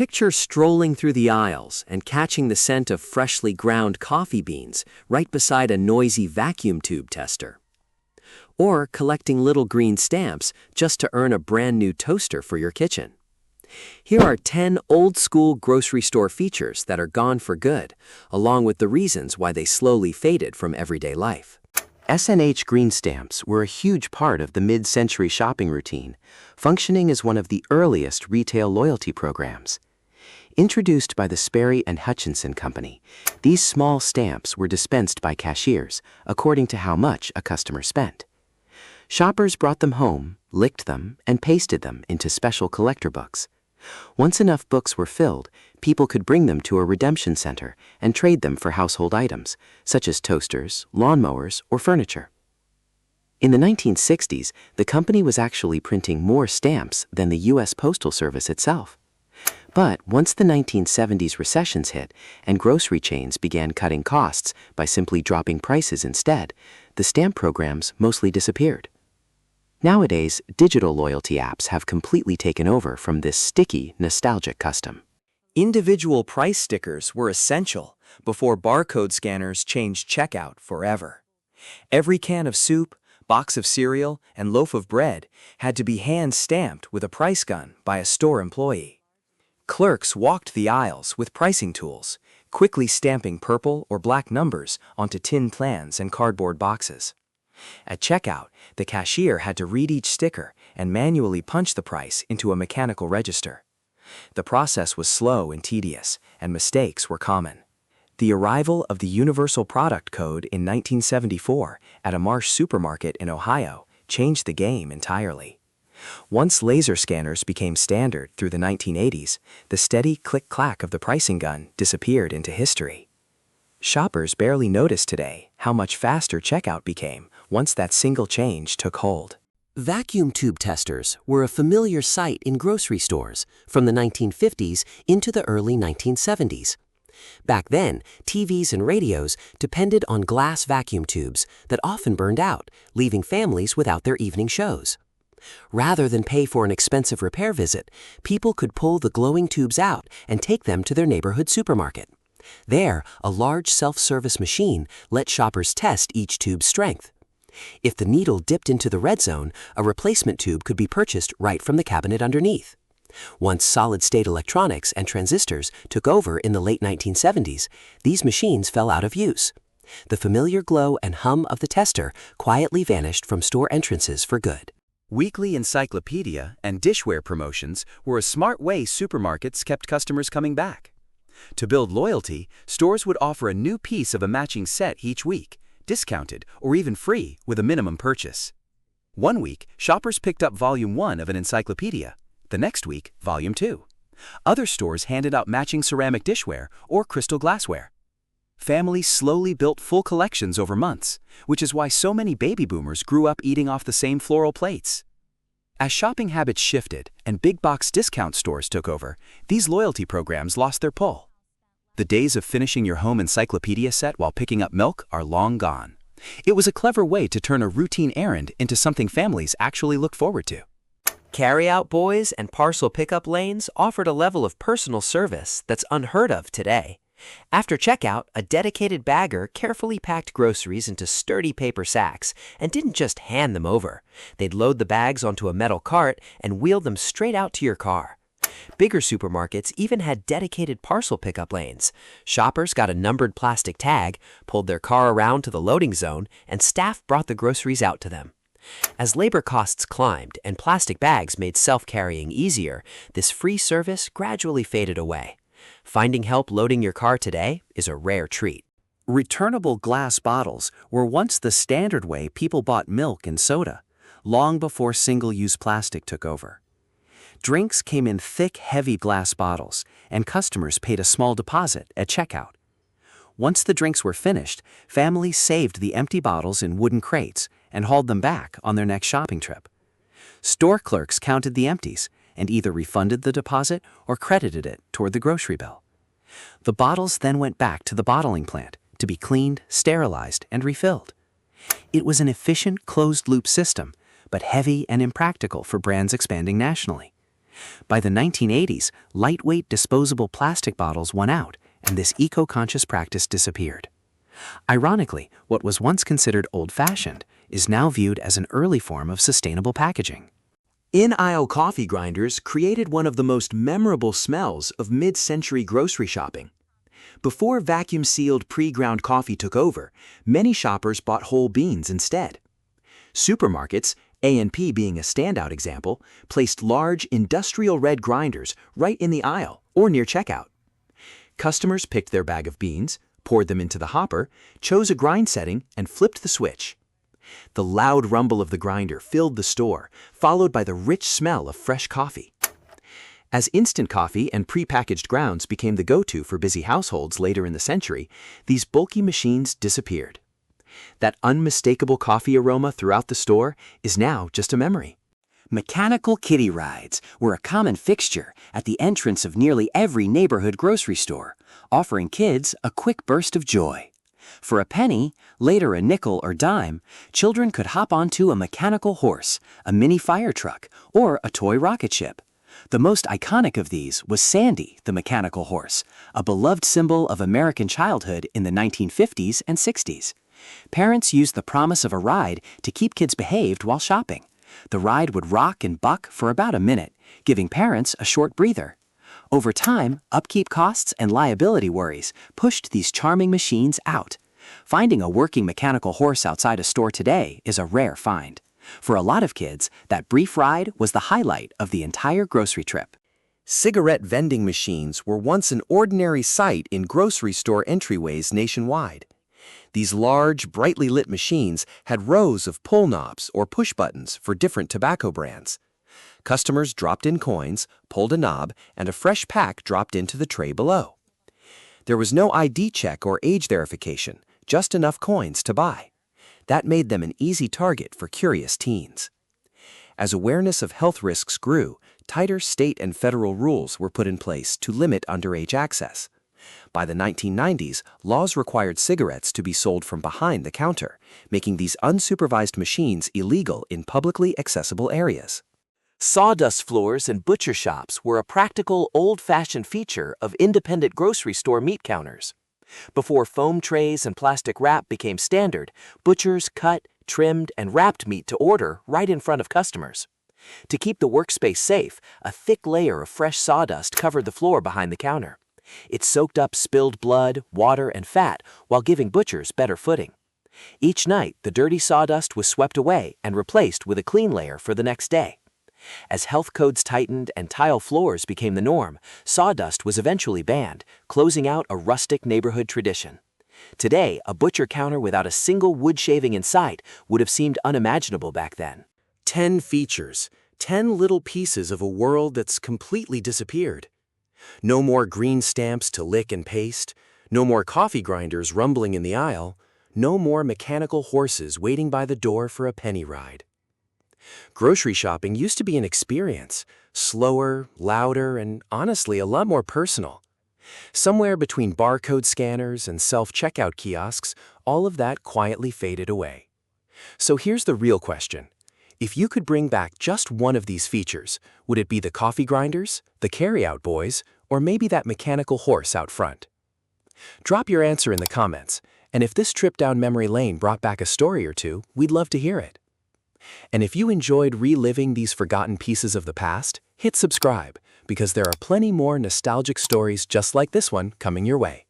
Picture strolling through the aisles and catching the scent of freshly ground coffee beans right beside a noisy vacuum tube tester. Or collecting little green stamps just to earn a brand new toaster for your kitchen. Here are 10 old-school grocery store features that are gone for good, along with the reasons why they slowly faded from everyday life. S&H Green Stamps were a huge part of the mid-century shopping routine, functioning as one of the earliest retail loyalty programs. Introduced by the Sperry and Hutchinson Company, these small stamps were dispensed by cashiers according to how much a customer spent. Shoppers brought them home, licked them, and pasted them into special collector books. Once enough books were filled, people could bring them to a redemption center and trade them for household items, such as toasters, lawnmowers, or furniture. In the 1960s, the company was actually printing more stamps than the U.S. Postal Service itself. But once the 1970s recessions hit and grocery chains began cutting costs by simply dropping prices instead, the stamp programs mostly disappeared. Nowadays, digital loyalty apps have completely taken over from this sticky, nostalgic custom. Individual price stickers were essential before barcode scanners changed checkout forever. Every can of soup, box of cereal, and loaf of bread had to be hand-stamped with a price gun by a store employee. Clerks walked the aisles with pricing tools, quickly stamping purple or black numbers onto tin plans and cardboard boxes. At checkout, the cashier had to read each sticker and manually punch the price into a mechanical register. The process was slow and tedious, and mistakes were common. The arrival of the Universal Product Code in 1974 at a Marsh supermarket in Ohio changed the game entirely. Once laser scanners became standard through the 1980s, the steady click-clack of the pricing gun disappeared into history. Shoppers barely notice today how much faster checkout became once that single change took hold. Vacuum tube testers were a familiar sight in grocery stores from the 1950s into the early 1970s. Back then, TVs and radios depended on glass vacuum tubes that often burned out, leaving families without their evening shows. Rather than pay for an expensive repair visit, people could pull the glowing tubes out and take them to their neighborhood supermarket. There, a large self-service machine let shoppers test each tube's strength. If the needle dipped into the red zone, a replacement tube could be purchased right from the cabinet underneath. Once solid-state electronics and transistors took over in the late 1970s, these machines fell out of use. The familiar glow and hum of the tester quietly vanished from store entrances for good. Weekly encyclopedia and dishware promotions were a smart way supermarkets kept customers coming back. To build loyalty, stores would offer a new piece of a matching set each week, discounted or even free with a minimum purchase. One week, shoppers picked up Volume 1 of an encyclopedia. The next week, Volume 2. Other stores handed out matching ceramic dishware or crystal glassware. Families slowly built full collections over months, which is why so many baby boomers grew up eating off the same floral plates. As shopping habits shifted and big box discount stores took over, these loyalty programs lost their pull. The days of finishing your home encyclopedia set while picking up milk are long gone. It was a clever way to turn a routine errand into something families actually looked forward to. Carryout boys and parcel pickup lanes offered a level of personal service that's unheard of today. After checkout, a dedicated bagger carefully packed groceries into sturdy paper sacks and didn't just hand them over. They'd load the bags onto a metal cart and wheel them straight out to your car. Bigger supermarkets even had dedicated parcel pickup lanes. Shoppers got a numbered plastic tag, pulled their car around to the loading zone, and staff brought the groceries out to them. As labor costs climbed and plastic bags made self-carrying easier, this free service gradually faded away. Finding help loading your car today is a rare treat. Returnable glass bottles were once the standard way people bought milk and soda, long before single-use plastic took over. Drinks came in thick, heavy glass bottles, and customers paid a small deposit at checkout. Once the drinks were finished, families saved the empty bottles in wooden crates and hauled them back on their next shopping trip. Store clerks counted the empties and either refunded the deposit or credited it toward the grocery bill. The bottles then went back to the bottling plant to be cleaned, sterilized, and refilled. It was an efficient, closed-loop system, but heavy and impractical for brands expanding nationally. By the 1980s, lightweight disposable plastic bottles won out, and this eco-conscious practice disappeared. Ironically, what was once considered old-fashioned is now viewed as an early form of sustainable packaging. In-aisle coffee grinders created one of the most memorable smells of mid-century grocery shopping. Before vacuum-sealed pre-ground coffee took over, many shoppers bought whole beans instead. Supermarkets, A&P being a standout example, placed large industrial red grinders right in the aisle or near checkout. Customers picked their bag of beans, poured them into the hopper, chose a grind setting, and flipped the switch. The loud rumble of the grinder filled the store, followed by the rich smell of fresh coffee. As instant coffee and prepackaged grounds became the go-to for busy households later in the century, these bulky machines disappeared. That unmistakable coffee aroma throughout the store is now just a memory. Mechanical kiddie rides were a common fixture at the entrance of nearly every neighborhood grocery store, offering kids a quick burst of joy. For a penny, later a nickel or dime, children could hop onto a mechanical horse, a mini fire truck, or a toy rocket ship. The most iconic of these was Sandy, the mechanical horse, a beloved symbol of American childhood in the 1950s and 60s. Parents used the promise of a ride to keep kids behaved while shopping. The ride would rock and buck for about a minute, giving parents a short breather. Over time, upkeep costs and liability worries pushed these charming machines out. Finding a working mechanical horse outside a store today is a rare find. For a lot of kids, that brief ride was the highlight of the entire grocery trip. Cigarette vending machines were once an ordinary sight in grocery store entryways nationwide. These large, brightly lit machines had rows of pull knobs or push buttons for different tobacco brands. Customers dropped in coins, pulled a knob, and a fresh pack dropped into the tray below. There was no ID check or age verification, just enough coins to buy. That made them an easy target for curious teens. As awareness of health risks grew, tighter state and federal rules were put in place to limit underage access. By the 1990s, laws required cigarettes to be sold from behind the counter, making these unsupervised machines illegal in publicly accessible areas. Sawdust floors and butcher shops were a practical, old-fashioned feature of independent grocery store meat counters. Before foam trays and plastic wrap became standard, butchers cut, trimmed, and wrapped meat to order right in front of customers. To keep the workspace safe, a thick layer of fresh sawdust covered the floor behind the counter. It soaked up spilled blood, water, and fat while giving butchers better footing. Each night, the dirty sawdust was swept away and replaced with a clean layer for the next day. As health codes tightened and tile floors became the norm, sawdust was eventually banned, closing out a rustic neighborhood tradition. Today, a butcher counter without a single wood shaving in sight would have seemed unimaginable back then. 10 features, 10 little pieces of a world that's completely disappeared. No more green stamps to lick and paste, no more coffee grinders rumbling in the aisle, no more mechanical horses waiting by the door for a penny ride. Grocery shopping used to be an experience, slower, louder, and honestly a lot more personal. Somewhere between barcode scanners and self-checkout kiosks, all of that quietly faded away. So here's the real question. If you could bring back just one of these features, would it be the coffee grinders, the carryout boys, or maybe that mechanical horse out front? Drop your answer in the comments, and if this trip down memory lane brought back a story or two, we'd love to hear it. And if you enjoyed reliving these forgotten pieces of the past, hit subscribe, because there are plenty more nostalgic stories just like this one coming your way.